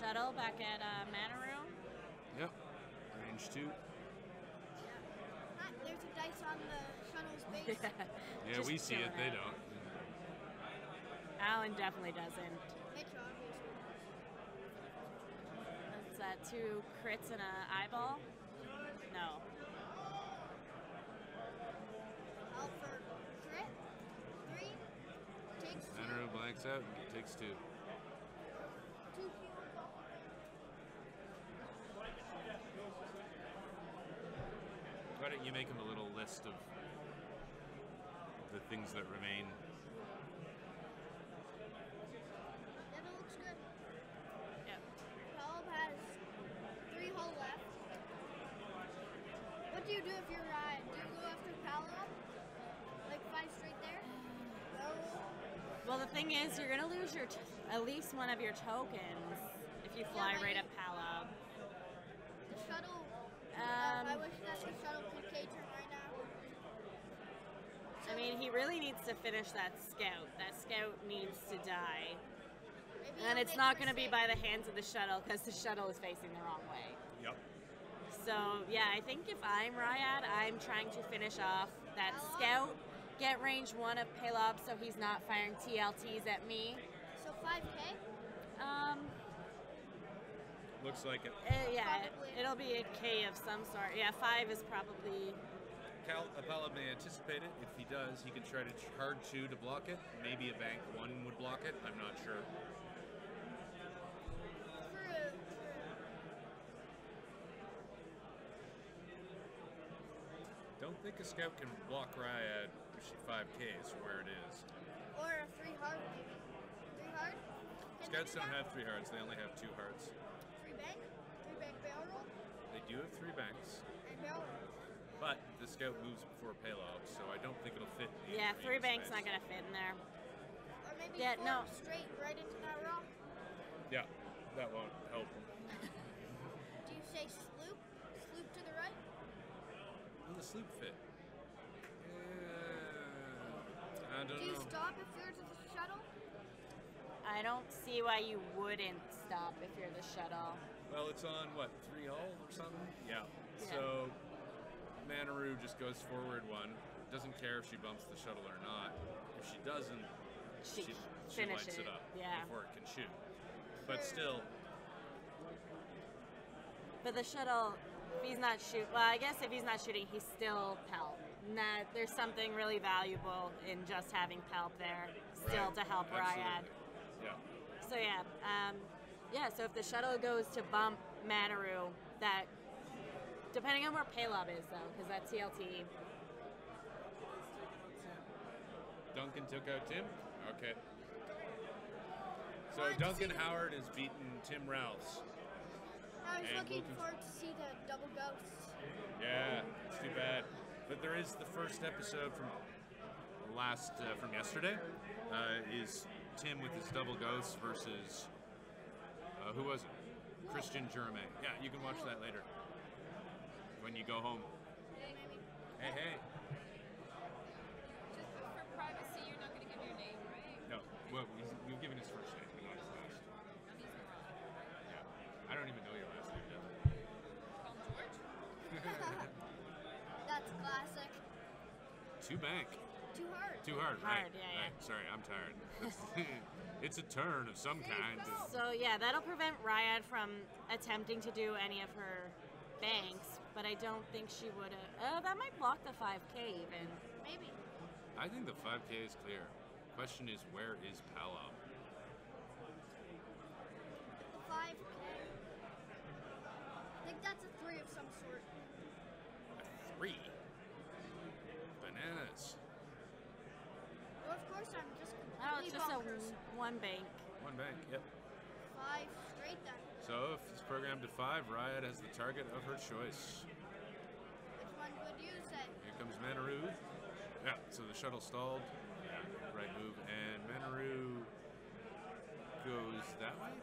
Shuttle back at Manaru. Yep. Range 2. Ah, there's a dice on the shuttle's base. Yeah, Just we see it. chilling They out. don't. Alan definitely doesn't. Mitch obviously That's 2 crits and an eyeball. No. Out for crit. 3. Takes 2. Manaru blanks out and takes 2. 2 heals. Why don't you make him a little list of the things that remain? Yeah, that looks good. Yep. Palom has 3 hull left. What do you do if you're Ryan? Do you go after Palom? Like 5 straight there? No. Well, the thing is, you're gonna lose your at least one of your tokens if you fly but right you- at Palab. The shuttle. Um, I wish that the shuttle could cage him right now. I mean, he really needs to finish that scout. That scout needs to die. Maybe And he'll it's make not a going to be mistake. by the hands of the shuttle because the shuttle is facing the wrong way. Yep. So, yeah, I think if I'm Ryad, I'm trying to finish off that scout, get range 1 of Palab so he's not firing TLTs at me. So 5K? Looks like it. Yeah, Probably. it'll be a K of some sort. Yeah, 5 is probably... Apollo may anticipate it. If he does, he can try to hard 2 to block it. Maybe a bank 1 would block it. I'm not sure. True. Don't think a scout can block Ryad if she 5Ks where it is. Or a 3 hard maybe. 3 hard? Can Scouts they do don't that? have 3 hearts. They only have 2 hearts. 3 bank? 3 bank barrel roll? They do have 3 banks, And barrel roll. but the scout moves before Palob, so I don't think it'll fit. in the Yeah, 3 arena banks space. not going to fit in there. Or maybe Yeah, 4 no. straight right into that rock. Yeah, that won't help. Do you say sloop? Sloop to the right? Will the sloop fit? I don't Do you know. stop if you're to the shuttle? I don't see why you wouldn't stop if you're the shuttle. Well, it's on what, 3 hull or something? Yeah. Yeah. So Manaru just goes forward 1. Doesn't care if she bumps the shuttle or not. If she doesn't, She she finish lights it it, up yeah. before it can shoot. But still, But the shuttle, if he's not shooting, well, I guess if he's not shooting, he's still Pelp. Nah, there's something really valuable in just having Pelp there, still right, to help Ryad. absolutely. Yeah. So yeah, so if the shuttle goes to bump Manaru, that, depending on where Palob is though, because that TLT. Duncan took out Tim? Okay. So Wanted to Duncan see- Howard has beaten Tim Rouse. I was And looking we'll forward to see the double ghosts. Yeah, it's too bad. But there is the first episode from from yesterday. Is Tim with his double ghosts versus who was it? Christian Germain. Yeah, you can watch that later when you go home. Maybe. Hey, hey. Just for privacy, you're not going to give your name, right? No, well, we've given his first name, not his last. I'm using the wrong. Yeah, I don't even know your last name yet. Call him George? That's classic. 2 bank. Too hard. Too hard, Hard, right? yeah, yeah. Right. Sorry, I'm tired. It's a turn of some kind. So yeah, that'll prevent Ryad from attempting to do any of her banks, but I don't think she would have. Oh, that might block the 5K even. Maybe. I think the 5K is clear. Question is, where is Palo? 5K. I think that's a 3 of some sort. 3. Bananas. Well, of course, I'm just Oh, completely it's just a bonkers. 1 bank. 1 bank, yep. 5 straight then. So if it's programmed to 5, Riot has the target of her choice. Which one would you say? Here comes Manaru. Yeah, so the shuttle stalled. Right move, and Manaru goes that way?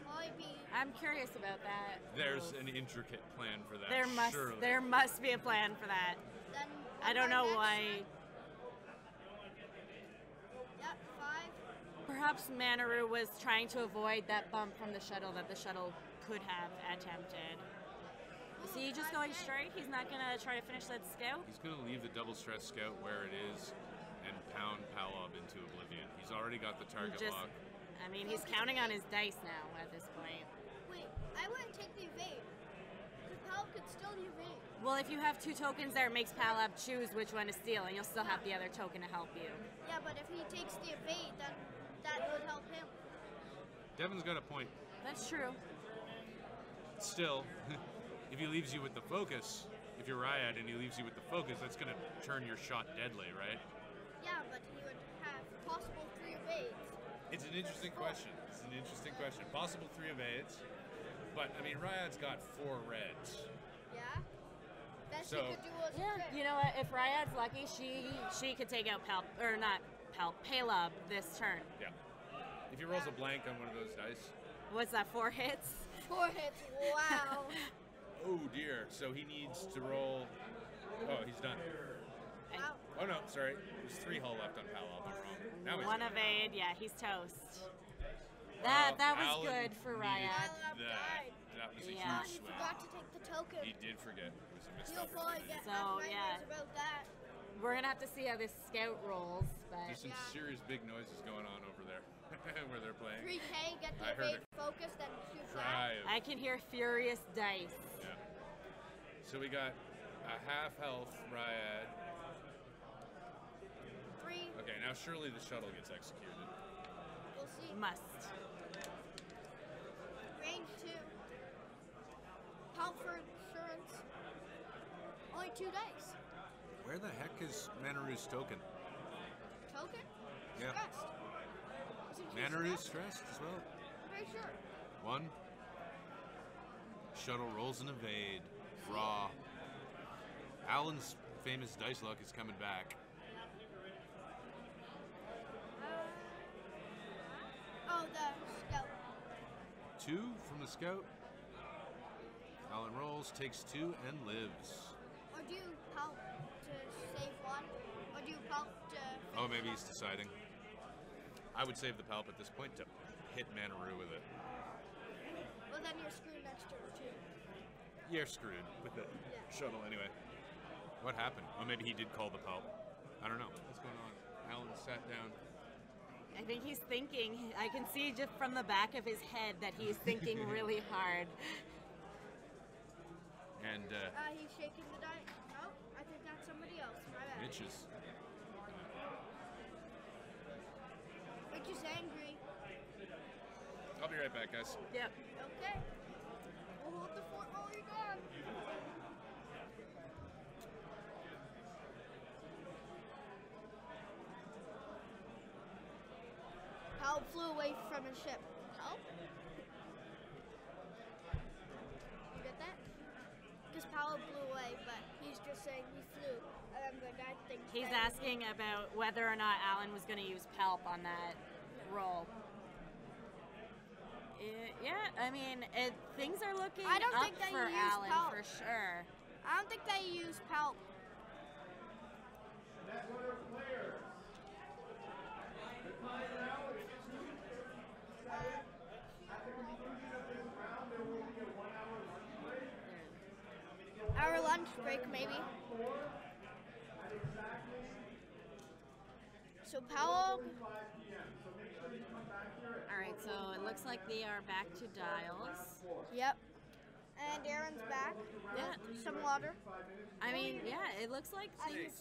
Probably be. I'm curious about that. There's move. an intricate plan for that. There surely. must be a plan for that. Then I don't one know by why. next Yep, 5. Perhaps Manaru was trying to avoid that bump from the shuttle that the shuttle could have attempted. Is he just going straight? He's not gonna try to finish that scout? He's going to leave the double stress scout where it is and pound Palob into oblivion. He's already got the target Just, lock. I mean, he's counting on his dice now at this point. Wait, I wouldn't take the evade. Because Pal could still evade. Well, if you have 2 tokens there, it makes Palab choose which one to steal, and you'll still have the other token to help you. Yeah, but if he takes the evade, then that would help him. Devin's got a point. That's true. Still, if he leaves you with the focus, if you're Ryad and he leaves you with the focus, that's going to turn your shot deadly, right? Yeah, but he would have possible 3 evades. It's an interesting question. It's an interesting question. Possible 3 evades, but I mean, Ryad's got 4 reds. Yeah. Best So- he could do was Yeah, crit. you know what? If Ryad's lucky, she could take out Palab this turn. Yeah. If he rolls a blank on one of those dice, What's that? 4 hits? 4 hits. Wow. oh dear. So he needs to roll. Oh, he's done. Wow. Oh no, sorry. There's 3 hull left on Palab. I'm wrong. Now he's 1 done. evade. Yeah, he's toast. That was Alan good for needed Ryad. That was a Yeah. huge He swing. forgot to take the token. He did forget. It was a missed He'll probably opportunity. get So, nightmares yeah. about that. We're gonna have to see how this scout rolls, but There's some Yeah. serious big noises going on over there where they're playing. 3K, get the I heard evade focus, then shoot back. Try of- I can hear furious dice. Yeah. So we got a half health Ryad. 3, Okay, now surely the shuttle gets executed. we'll see. Must. Range 2. Help for insurance. Only 2 dice. Where the heck is Manaru's token? Token? Yeah. Stressed. Isn't he Manaru's stressed? stressed as well. Pretty sure. 1. Shuttle rolls an evade. Raw. Alan's famous dice luck is coming back. Oh, the scout. 2 from the scout. Alan rolls, takes 2, and lives. Or do you help to save 1? Or do you help to... Oh, maybe he's deciding. I would save the palp at this point to hit Manaru with it. Well, then you're screwed next turn, too. You're screwed with the shuttle anyway. What happened? Oh, maybe he did call the palp. I don't know. What's going on? Alan sat down. I think he's thinking. I can see just from the back of his head that he's thinking really hard. And He's shaking the die. No, I think that's somebody else. My bad. Mich is. Which is angry. I'll be right back, guys. Yep. Okay. We'll hold the fort while you're gone. Pal flew away from his ship. Pal? You get that? Because Pal blew away, but he's just saying he flew. And I'm going, I think. He's asking about whether or not Alan was going to use Palp on that roll. Yeah, I mean, things are looking I don't up think that for you use Alan Palp. for sure. I don't think they use Pal. Our lunch break, maybe. So Powell, All right, so it looks like they are back to dials. yep. And Aaron's back. Yeah. Some water. I mean, yeah, it looks like things.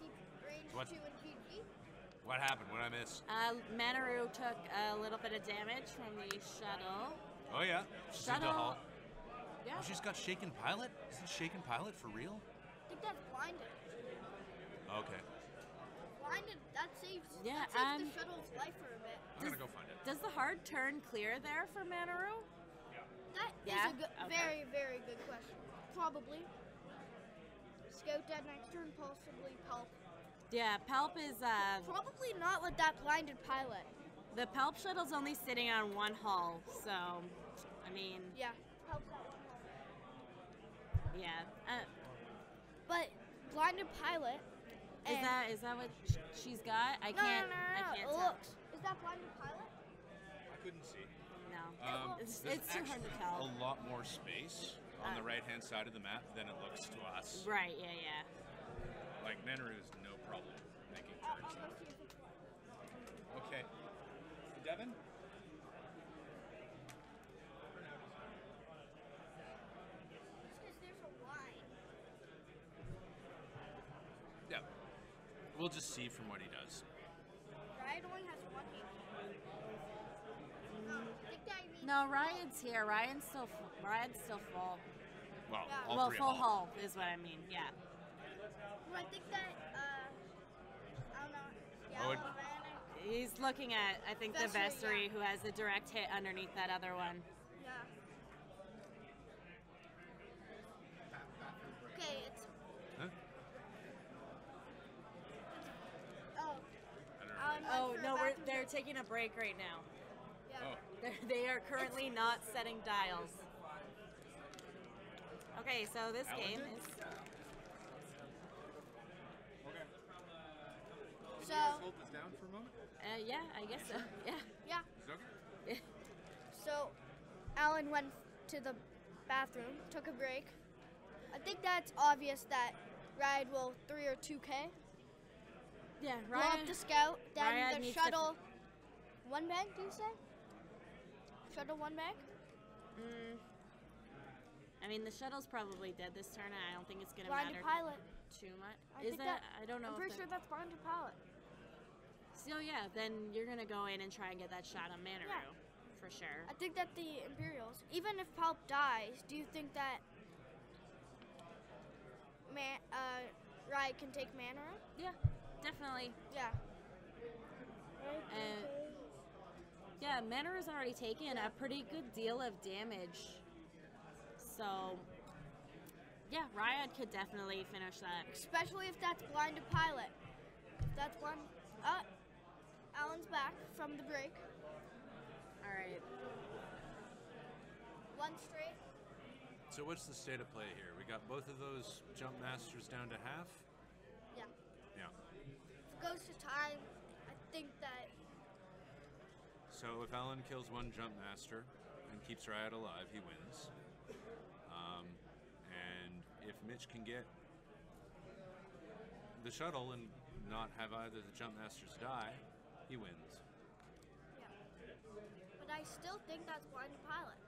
Keep range What? 2 and PG. What happened? What did I miss? Manaru took a little bit of damage from the shuttle. Oh yeah, she's into Shuttle. hull. Yeah. Oh, she's got shaken pilot. Isn't shaken pilot for real? I think that's blinded. Okay, Blinded, that saves, Yeah, that saves the shuttle's life for a bit. I'm gonna go find it. Does the hard turn clear there for Manaru? That is Yeah? a good, Okay. very, very good question. Probably. Scout dead next turn, possibly Pulp. Yeah, Palp is, Probably not with that blinded pilot. the Palp shuttle's only sitting on 1 hull, so, I mean, Yeah. Pulp's out. yeah. But blinded pilot. Is and- that what she's got? I No, can't, no, no, I no, can't no. tell. Look, is that blinded pilot? I couldn't see. No. There's It's too hard to actually tell. a lot more space on the right-hand side of the map than it looks to us. Right, yeah. Like Manaru is no problem making I'll turns. go see if it's blind. Okay, Devin. see from what he does. Riot only has one HP. I think that means No, Ryan's here. Ryan's still full. Well, Yeah. all Well, three full of them. hull is what I mean. Yeah. Well, I think that, I don't know, Oh, it- Yellow Manic. He's looking at, I think, the Vessery, Vessery, yeah. who has the direct hit underneath that other one. Yeah. Okay, it's. Huh? Oh. I don't know. Alan went Oh for a no, bathroom they're break. taking a break right now. Yeah. Oh, They are currently not setting dials. Okay, so this Alan game did? is. okay. Can So- you guys hold this down for a moment? Yeah, I guess so. Yeah. Yeah. Is it okay? So, Alan went to the bathroom, took a break. I think that's obvious that Riot will 3 or 2K. Yeah, Blow up Ryan. the scout, then Riot the needs to- shuttle. One bag, do you say? Shuttle one bag? I mean, the shuttle's probably dead this turn, and I don't think it's gonna Blinded matter pilot. too much. I Is think it? that- I don't know. I'm if pretty it- sure that's blinded pilot. So yeah, then you're gonna go in and try and get that shot on Manaru, Yeah. for sure. I think that the Imperials, even if Palp dies, do you think that Riot can take Manaru? Yeah, definitely. Yeah. Yeah, Manaru's already taken a pretty good deal of damage. So, yeah, Riot could definitely finish that. Especially if that's blinded pilot. If that's one. Alan's back from the break. All right. One straight. So what's the state of play here? We got both of those jump masters down to half. Yeah. Yeah. If it goes to time, I think that. So if Alan kills one jump master and keeps Riot alive, he wins. And if Mich can get the shuttle and not have either the jump masters die, he wins. Yeah. But I still think that's blinded pilot.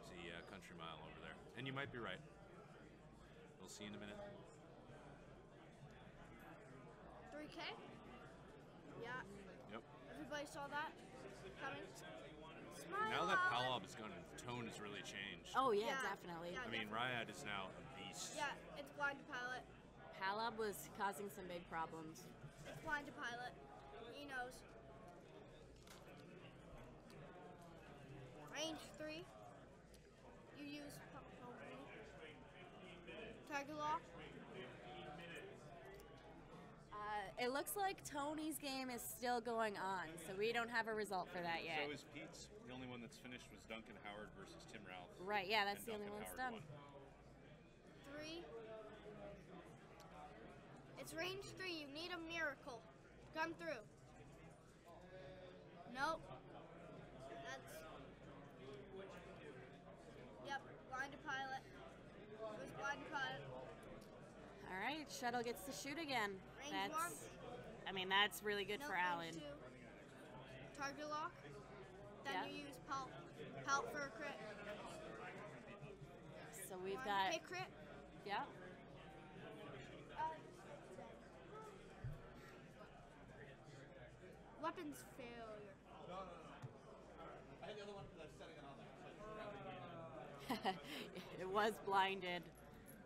See Country Mile over there. And you might be right. We'll see in a minute. 3K? Yeah. Yep. Everybody saw that coming. Smile. Now that Alan. Palab is gone, the tone has really changed. Oh yeah, Yeah. definitely. Yeah. I mean, Riot is now a beast. Yeah, it's blinded pilot. Palab was causing some big problems. It's blinded pilot. He knows. Range 3. You use target lock. It looks like Tony's game is still going on, so we don't have a result for that yet. So is Pete's. The only one that's finished was Duncan Howard versus Tim Ralph. Right, yeah, that's And the only one Duncan that's done. Howard won. 3. It's range 3. You need a miracle. Come through. Nope. That's. Yep, blinded pilot. It was blinded pilot. All right, shuttle gets to shoot again. Range That's really good No, for Alan. range 2. Target lock. Then Yeah. you use Palp. Palp for a crit. So we've One got, hit crit. yeah. Weapons failure. It was blinded.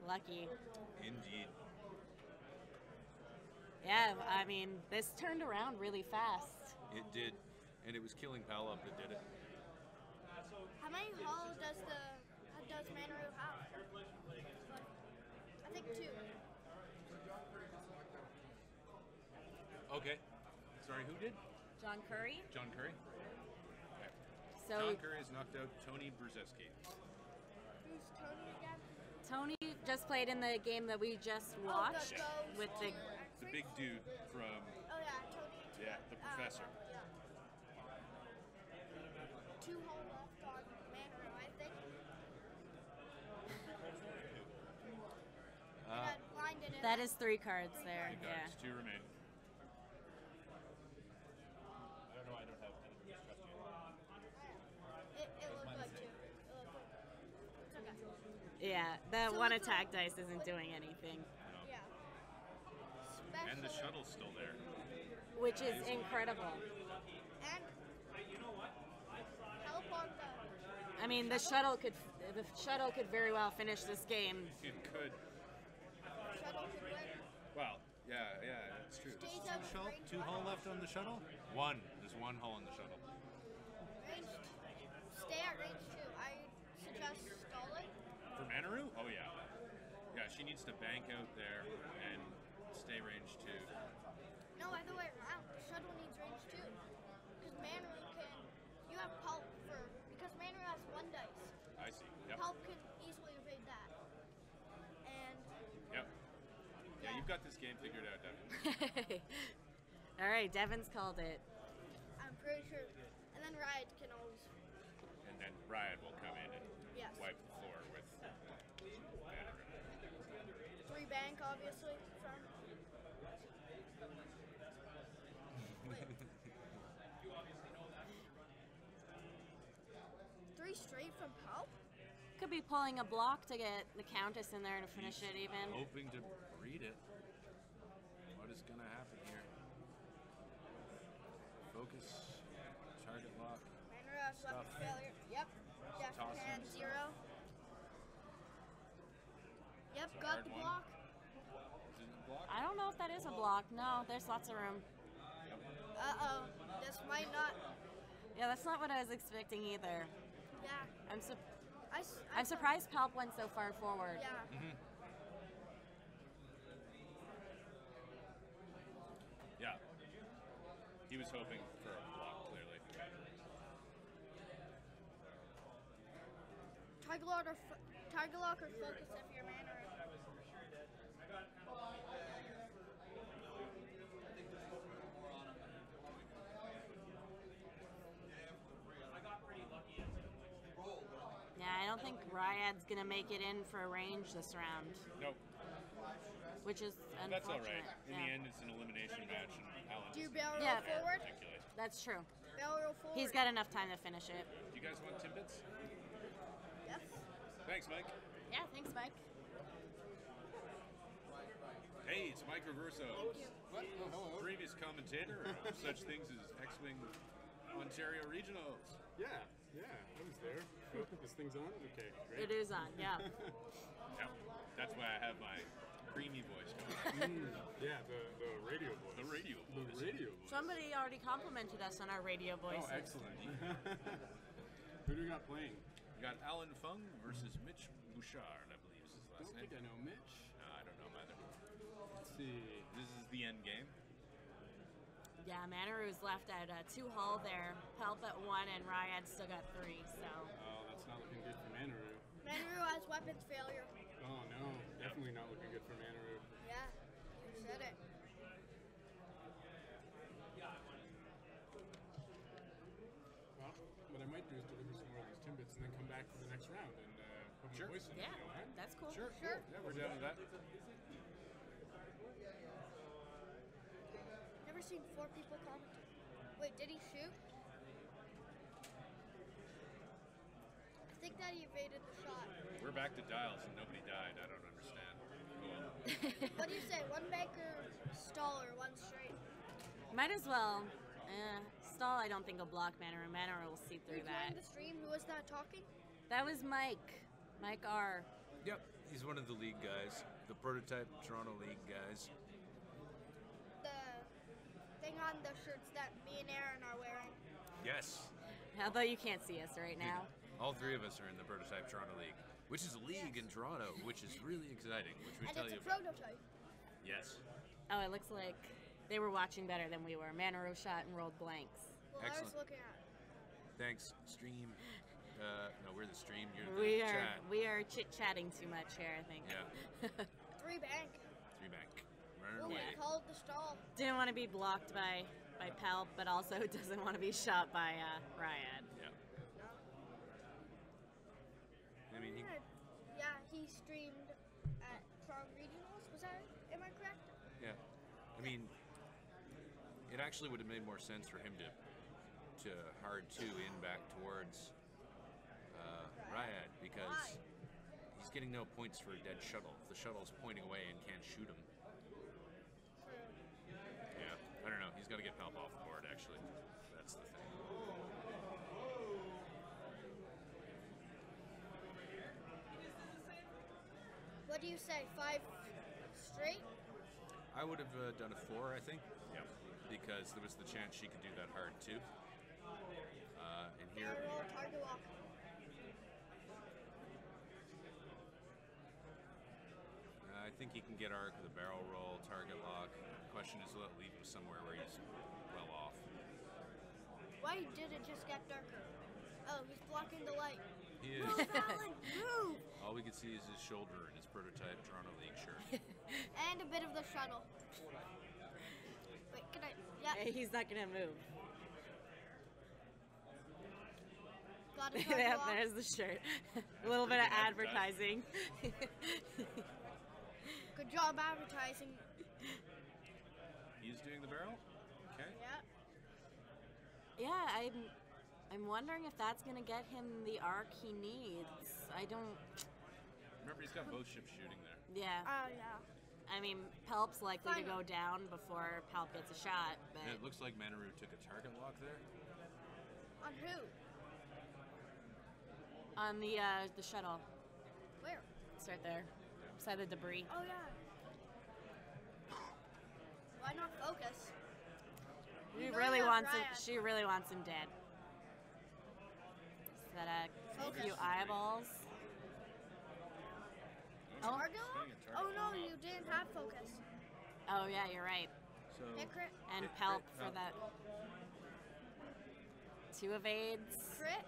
Lucky. Indeed. Yeah, I mean, this turned around really fast. It did. And it was killing Palab that did it. How many hull does Manaru have? I think 2. Okay. Sorry, who did? John Curry. John Curry? So John Curry has knocked out Tony Brzezinski. Who's Tony again? Tony just played in the game that we just Oh, watched that goes with the. to The X-ray? big dude from, Oh yeah, Tony. yeah, the professor. Yeah. 2 hull left on Manaru, I think. And then blinded in That is 3 cards there. Three Yeah. cards, 2 remain. It looked good too. It looked good. It's okay. Yeah, that So one it's attack dice isn't doing anything. Yeah. shuttle's still there. which is incredible. And help on the I mean, the shuttle could very well finish this game. It could. shuttle could win. Well, yeah, it's true. Stays out of range. Two hull left on the shuttle? One. There's one hull in the shuttle. Range. Stay at range 2. I suggest stall it. For Manaru? Oh, yeah. Yeah, she needs to bank out there and stay range 2. No, either way around. The shuttle needs range 2. Because Manu can. You have pulp because Manu has 1 dice. I see. Yep. Pulp can easily evade that. And Yep. Yeah, you've got this game figured out, Devin. All right, Devin's called it. I'm pretty sure. And then Riot can always. And then Riot will come in and Yes. wipe the floor with Manaru. 3 bank, obviously. From. Wait. 3 straight from pulp? Could be pulling a block to get the Countess in there to finish it even. Hoping to read it. What is going to happen here? Focus. Target lock. Manu has weapon Stuff. failure. Yep. Death Toss hand him. 0. Yep, It's a got hard the one. block. Is it a block? I don't know if that is a block. No, there's lots of room. Uh-oh. This might not. Yeah, that's not what I was expecting either. Yeah. I'm I I'm surprised Palp went so far forward. Yeah. Mm-hmm. Yeah. He was hoping for a block, clearly. Tiger Lock or Focus if you're Manu. Yeah, I don't think Ryad's gonna make it in for a range this round, Nope. which is unfortunate. That's all right. In Yeah. the end, it's an elimination match, and Alan Do you doesn't barrel Yeah. roll forward? articulate. That's true. Barrel roll forward. He's got enough time to finish it. Do you guys want Timbits? Yes. Thanks, Mike. Yeah, thanks, Mike. Hey, it's Mike Reverso, What? Oh, hello. previous commentator of such things as X-Wing Ontario Regionals. Yeah, I was there. Oh, this thing's on? Okay, great. It is on, yeah. Yeah, that's why I have my creamy voice going. Yeah, the radio voice. The radio voice. The radio voice. Somebody already complimented us on our radio voices. Oh, excellent. Who do we got playing? We got Alan Fung versus Mich Bouchard, I believe is his I last don't name. think I know Mitch. I don't know him either. Let's see. This is the end game. Yeah, Manaru's left at 2 hull there. Palp at 1, and Ryad still got 3, so. Oh, that's not looking good for Manaru. Manu has weapons failure. Oh no, definitely not looking good for Manaru. Yeah. You said it. Well, what I might do is deliver some more of these Timbits and then come back for the next round and put Sure. my voice in. Yeah, You know, right? that's cool. Sure. Sure. Yeah, we're down to that. Never seen 4 people commenting. Wait, did he shoot? I think that he evaded the shot. We're back to dials and nobody died. I don't understand. Oh, well. What do you say? 1 banker stall or 1 straight? Might as well. Stall, I don't think will block Manaru. Manaru will see through that. Recording the stream. Who was that talking? That was Mike. Mike R. Yep, he's one of the league guys, the prototype Toronto League guys. The thing on the shirts that me and Aaron are wearing. Yes. Although you can't see us right now. All 3 of us are in the prototype Toronto League, which is a league in Toronto, which is really exciting, which we And tell it's you a about. prototype. Yes. Oh, it looks like they were watching better than we were. Manaru shot and rolled blanks. Well, I was Excellent. looking at. Thanks, stream. No, we're the stream. You're the chat. We are chit-chatting too much here, I think. Yeah. 3 bank. 3 bank. Running Oh, away. we called the stall. Didn't want to be blocked by Palp, but also doesn't want to be shot by Ryad. Yeah. I mean, he, Yeah, he streamed at Toronto Regionals. Was that? Am I correct? yeah. I mean, it actually would have made more sense for him to hard 2 in back towards Ryad because Why? he's getting no points for a dead shuttle. The shuttle's pointing away and can't shoot him. True. What do you say? 5 straight? I would have done a 4, I think. Yeah. Because there was the chance she could do that hard too. And here, Barrel roll, target lock. I think he can get arc with a barrel roll, target lock. The question is, will it leave him somewhere where he's well off? Why did it just get darker? Oh, he's blocking the light. He is. Move, Alan, move! All we can see is his shoulder and his prototype Toronto League shirt. And a bit of the shuttle. Wait, can I? Yeah, He's not gonna move. got a target Yep, lock. there's the shirt. A little bit of advertising. Good job advertising. He's doing the barrel? Okay. Yeah. Yeah, I'm wondering if that's gonna get him the arc he needs. I don't. Remember, he's got both ships shooting there. Yeah. Oh, yeah. I mean, Pelp's likely to Fine. go down before Pelp gets a shot, but And it looks like Manaru took a target lock there. On who? on the shuttle. Where? It's right there, beside the debris. Oh, yeah. Why not focus? She You know really you have wants him. Riot. She really wants him dead. Is that a Focus. few eyeballs? Oh. Target lock? Oh, no, you didn't have focus. Oh yeah, you're right. So Hit crit. And Hit Pelp crit, for Pelp. that. 2 evades. Crit.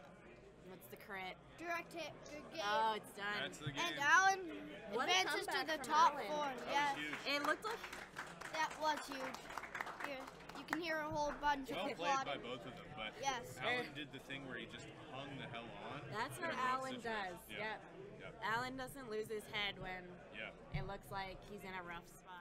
What's the crit? Direct hit. Good game. Oh, it's done. that's the game. And Alan What a advances to comeback the from top Alan. 4. That Yes, was huge. It looked like that was huge. Here, you can hear a whole bunch Well of played by applauding. both of them, but Yes. Alan did the thing where he just hung the hell on. that's in what a rough Alan situation. does. Yeah. Yep. Alan doesn't lose his head when Yeah. it looks like he's in a rough spot.